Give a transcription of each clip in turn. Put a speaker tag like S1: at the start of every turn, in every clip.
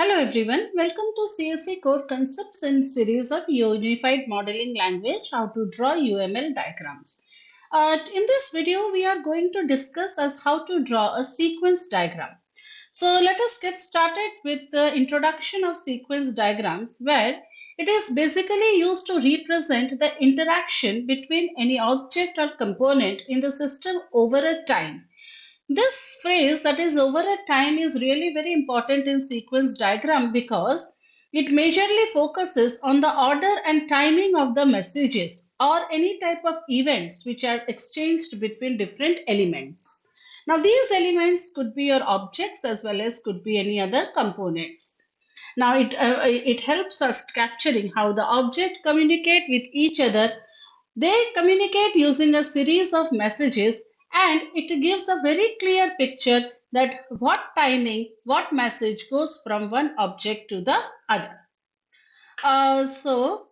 S1: Hello everyone, welcome to CSE Core Concepts in series of Unified Modeling Language, how to draw UML diagrams. In this video, we are going to discuss as how to draw a sequence diagram. So let us get started with the introduction of sequence diagrams, where it is basically used to represent the interaction between any object or component in the system over a time. This phrase, that is over a time, is really very important in sequence diagram because it majorly focuses on the order and timing of the messages or any type of events which are exchanged between different elements. Now these elements could be your objects as well as could be any other components. Now it helps us capturing how the object communicate with each other. They communicate using a series of messages, and it gives a very clear picture that what timing, what message goes from one object to the other. So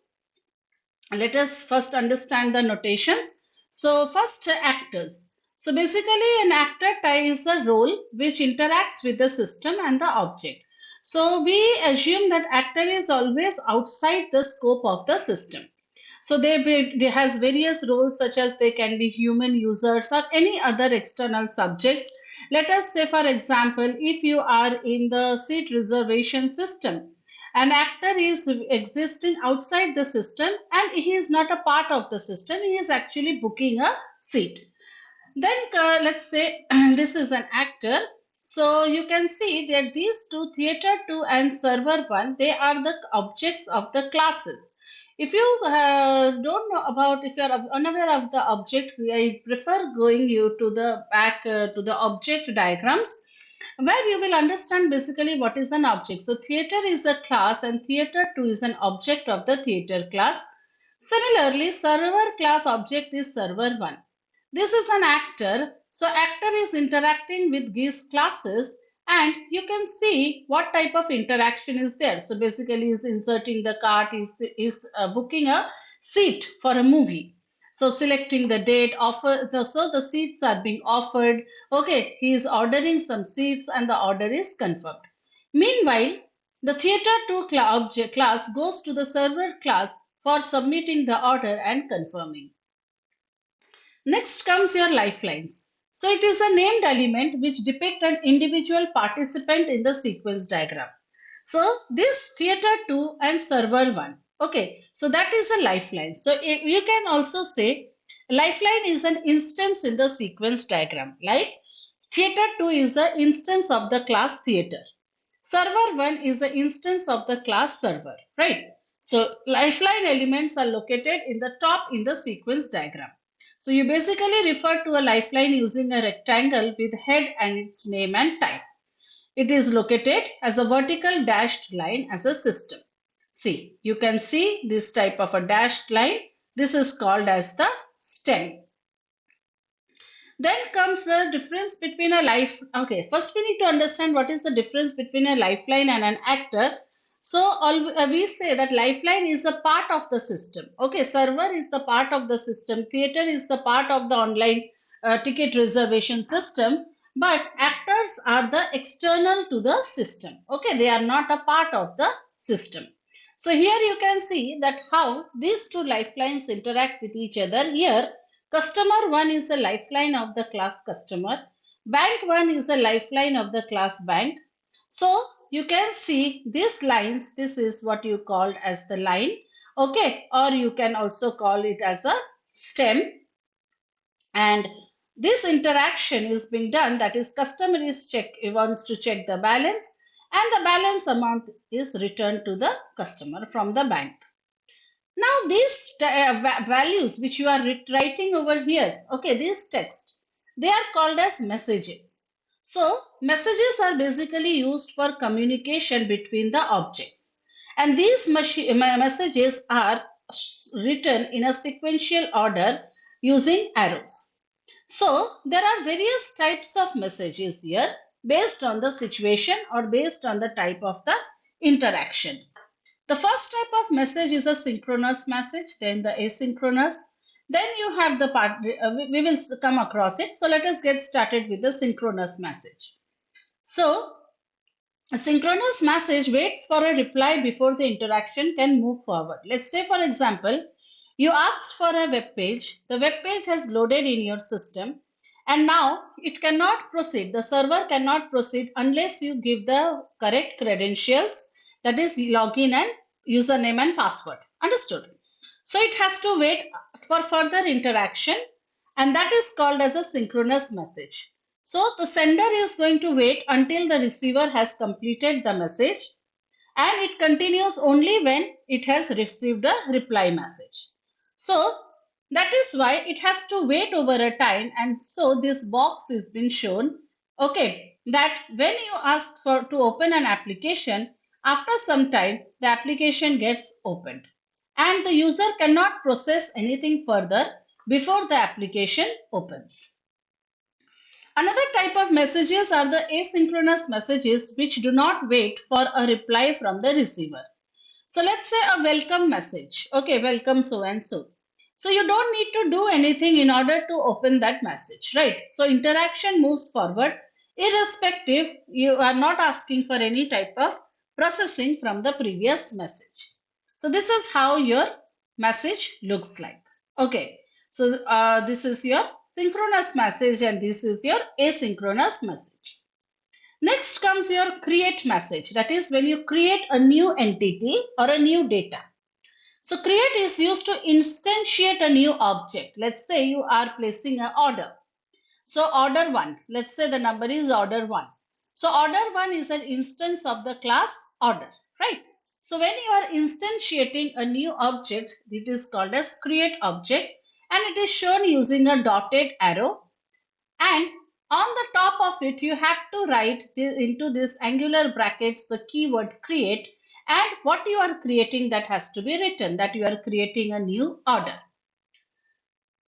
S1: let us first understand the notations. So first, actors. So basically an actor is a role which interacts with the system and the object. So we assume that actor is always outside the scope of the system. So they has various roles, such as they can be human users or any other external subjects. Let us say, for example, if you are in the seat reservation system, an actor is existing outside the system and he is not a part of the system. He is actually booking a seat. Then let's say this is an actor. So you can see that these two, theater 2 and server 1, they are the objects of the classes. If you don't know about, if you are unaware of the object, I prefer going you to the back to the object diagrams, where you will understand basically what is an object. So theater is a class and theater 2 is an object of the theater class. Similarly, server class object is server 1. This is an actor. So actor is interacting with these classes, and you can see what type of interaction is there. So basically is inserting the cart, is booking a seat for a movie. So selecting the date, so the seats are being offered. Okay, he is ordering some seats and the order is confirmed. Meanwhile, the theater 2 class goes to the server class for submitting the order and confirming. Next comes your lifelines. So it is a named element which depict an individual participant in the sequence diagram. So this theater 2 and server 1. Okay, so that is a lifeline. So you can also say lifeline is an instance in the sequence diagram. Like theater 2 is an instance of the class theater. Server 1 is an instance of the class server, right? So lifeline elements are located in the top in the sequence diagram. So you basically refer to a lifeline using a rectangle with head and its name and type. It is located as a vertical dashed line as a system. See, you can see this type of a dashed line. This is called as the stem. Then comes the difference between okay, first we need to understand what is the difference between a lifeline and an actor. So we say that lifeline is a part of the system. Okay, server is the part of the system. Theater is the part of the online ticket reservation system. But actors are the external to the system. Okay, they are not a part of the system. So here you can see that how these two lifelines interact with each other. Here, customer 1 is a lifeline of the class customer. Bank 1 is a lifeline of the class bank. So you can see these lines, this is what you called as the line, okay, or you can also call it as a stem. And this interaction is being done, that is customer wants to check the balance, and the balance amount is returned to the customer from the bank. Now these values which you are writing over here, okay, this text, they are called as messages. So messages are basically used for communication between the objects, and these messages are written in a sequential order using arrows. So there are various types of messages here based on the situation or based on the type of the interaction. The first type of message is a synchronous message, then the asynchronous. Then you have the part, we will come across it. So let us get started with the synchronous message. So A synchronous message waits for a reply before the interaction can move forward. Let's say, for example, you asked for a web page, the web page has loaded in your system, and now it cannot proceed. The server cannot proceed unless you give the correct credentials, that is, login and username and password. Understood? So it has to wait for further interaction, and that is called as a synchronous message. So the sender is going to wait until the receiver has completed the message, and it continues only when it has received a reply message. So that is why it has to wait over a time, and so this box is been shown, okay, that when you ask for to open an application, after some time the application gets opened and the user cannot process anything further before the application opens. Another type of messages are the asynchronous messages which do not wait for a reply from the receiver. So let's say a welcome message. Okay, welcome so and so. So you don't need to do anything in order to open that message, right? So interaction moves forward irrespective, you are not asking for any type of processing from the previous message. So this is how your message looks like. Okay, so this is your synchronous message and this is your asynchronous message. Next comes your create message. That is when you create a new entity or a new data. So create is used to instantiate a new object. Let's say you are placing an order. So order 1. Let's say the number is order 1. So order 1 is an instance of the class order, right? So when you are instantiating a new object, it is called as create object, and it is shown using a dotted arrow, and on the top of it you have to write into this angular brackets the keyword create, and what you are creating that has to be written, that you are creating a new order.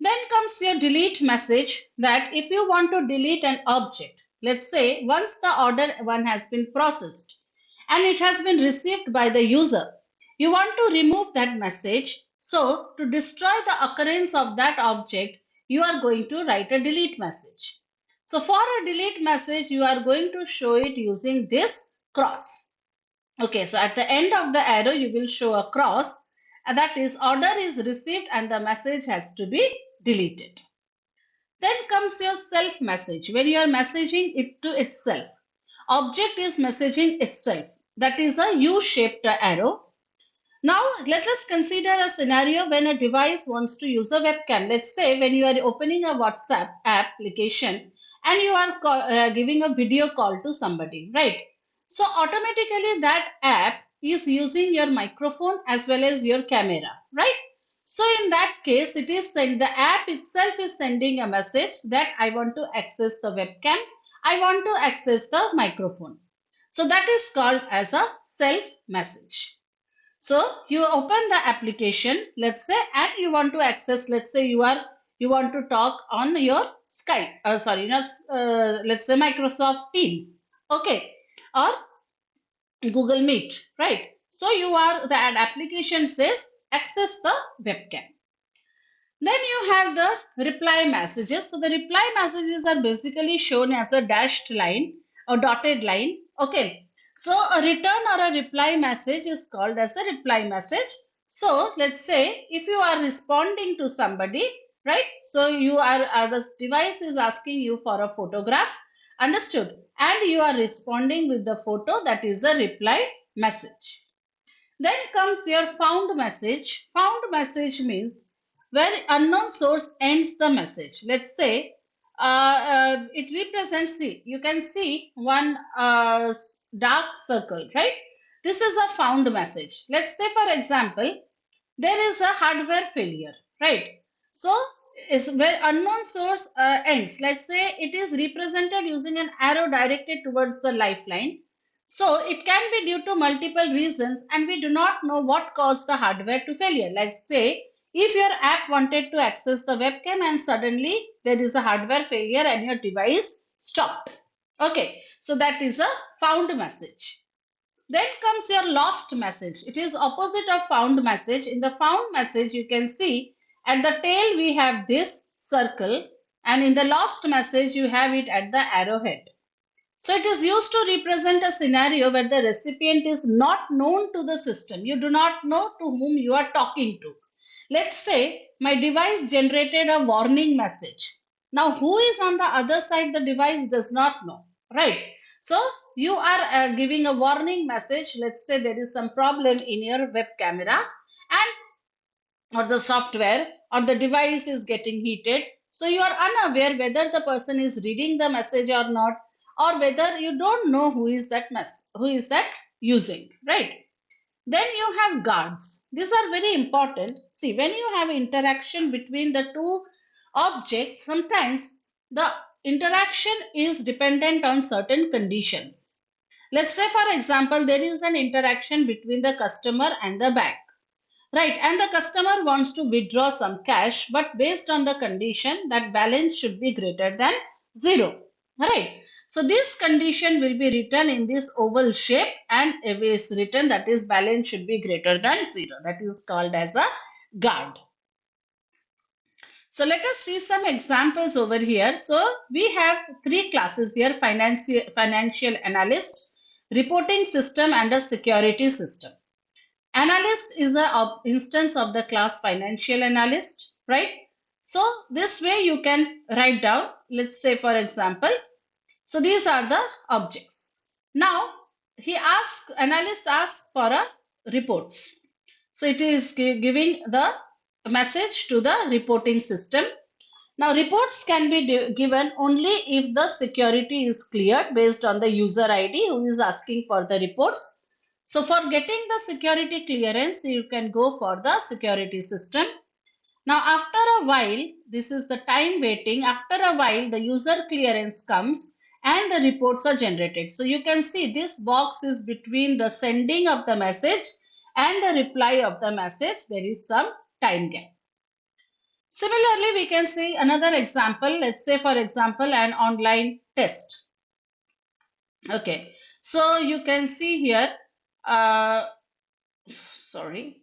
S1: Then comes your delete message, that if you want to delete an object, let's say once the order 1 has been processed and it has been received by the user, you want to remove that message. So to destroy the occurrence of that object, you are going to write a delete message. So for a delete message, you are going to show it using this cross. Okay, so at the end of the arrow, you will show a cross, and that is order is received and the message has to be deleted. Then comes your self message, when you are messaging it to itself. Object is messaging itself. That is a U-shaped arrow. Now let us consider a scenario when a device wants to use a webcam. Let's say when you are opening a WhatsApp application and you are giving a video call to somebody, right? So automatically that app is using your microphone as well as your camera, right? So in that case, it is the app itself is sending a message that I want to access the webcam, I want to access the microphone. So that is called as a self message. So you open the application, let's say, and you want to access, let's say you want to talk on your Skype, let's say Microsoft Teams, okay, or Google Meet, right? So the application says access the webcam. Then you have the reply messages. So the reply messages are basically shown as a dashed line or dotted line. Okay. So a return or a reply message is called as a reply message. So let's say if you are responding to somebody, right? So the device is asking you for a photograph, understood? And you are responding with the photo, that is a reply message. Then comes your found message. Found message means where unknown source ends the message. Let's say it represents, see, you can see one dark circle, right? This is a found message. Let's say, for example, there is a hardware failure, right? So is where unknown source ends. Let's say it is represented using an arrow directed towards the lifeline. So it can be due to multiple reasons and we do not know what caused the hardware to failure. Let's say if your app wanted to access the webcam and suddenly there is a hardware failure and your device stopped. Okay, so that is a found message. Then comes your lost message. It is opposite of found message. In the found message, you can see at the tail we have this circle, and in the lost message you have it at the arrowhead. So it is used to represent a scenario where the recipient is not known to the system. You do not know to whom you are talking to. Let's say my device generated a warning message. Now, who is on the other side? The device does not know, right? So you are giving a warning message. Let's say there is some problem in your web camera, and or the software or the device is getting heated, so you are unaware whether the person is reading the message or not, or whether you don't know who is that using, right? Then you have guards. These are very important. See, when you have interaction between the two objects, sometimes the interaction is dependent on certain conditions. Let's say for example there is an interaction between the customer and the bank. Right, and the customer wants to withdraw some cash, but based on the condition that balance should be greater than zero. Right, so this condition will be written in this oval shape, and if it is written that is balance should be greater than zero. That is called as a guard. So let us see some examples over here. So we have three classes here: financial analyst, reporting system, and a security system. Analyst is an instance of the class financial analyst, right? So this way you can write down, let's say for example, so these are the objects. Now analyst asks for a reports. So it is giving the message to the reporting system. Now reports can be given only if the security is cleared based on the user ID who is asking for the reports. So for getting the security clearance, you can go for the security system. Now after a while, this is the time waiting. After a while, the user clearance comes and the reports are generated. So you can see this box is between the sending of the message and the reply of the message. There is some time gap. Similarly, we can see another example. Let's say, for example, an online test. Okay, so you can see here, sorry,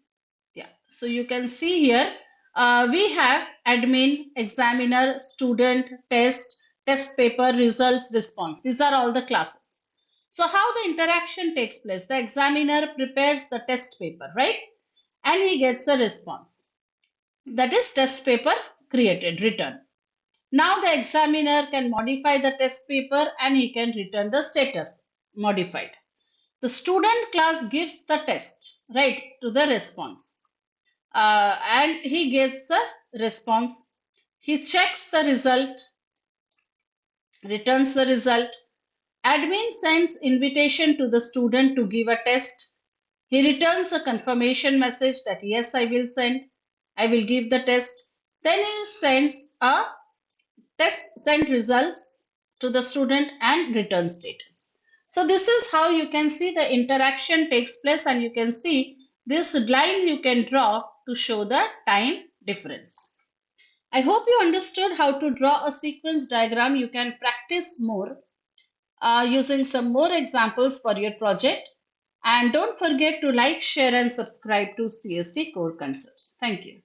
S1: yeah. So you can see here, we have admin, examiner, student, test paper, results, response. These are all the classes. So how the interaction takes place? The examiner prepares the test paper, right? And he gets a response. That is test paper created, written. Now the examiner can modify the test paper and he can return the status modified. The student class gives the test, right, to the response. And he gets a response. He checks the result, returns the result. Admin sends invitation to the student to give a test. He returns a confirmation message that yes, I will give the test. Then he sends a test sent results to the student and return status. So this is how you can see the interaction takes place, and you can see this line you can draw to show the time difference. I hope you understood how to draw a sequence diagram. You can practice more using some more examples for your project. And don't forget to like, share and subscribe to CSE Core Concepts. Thank you.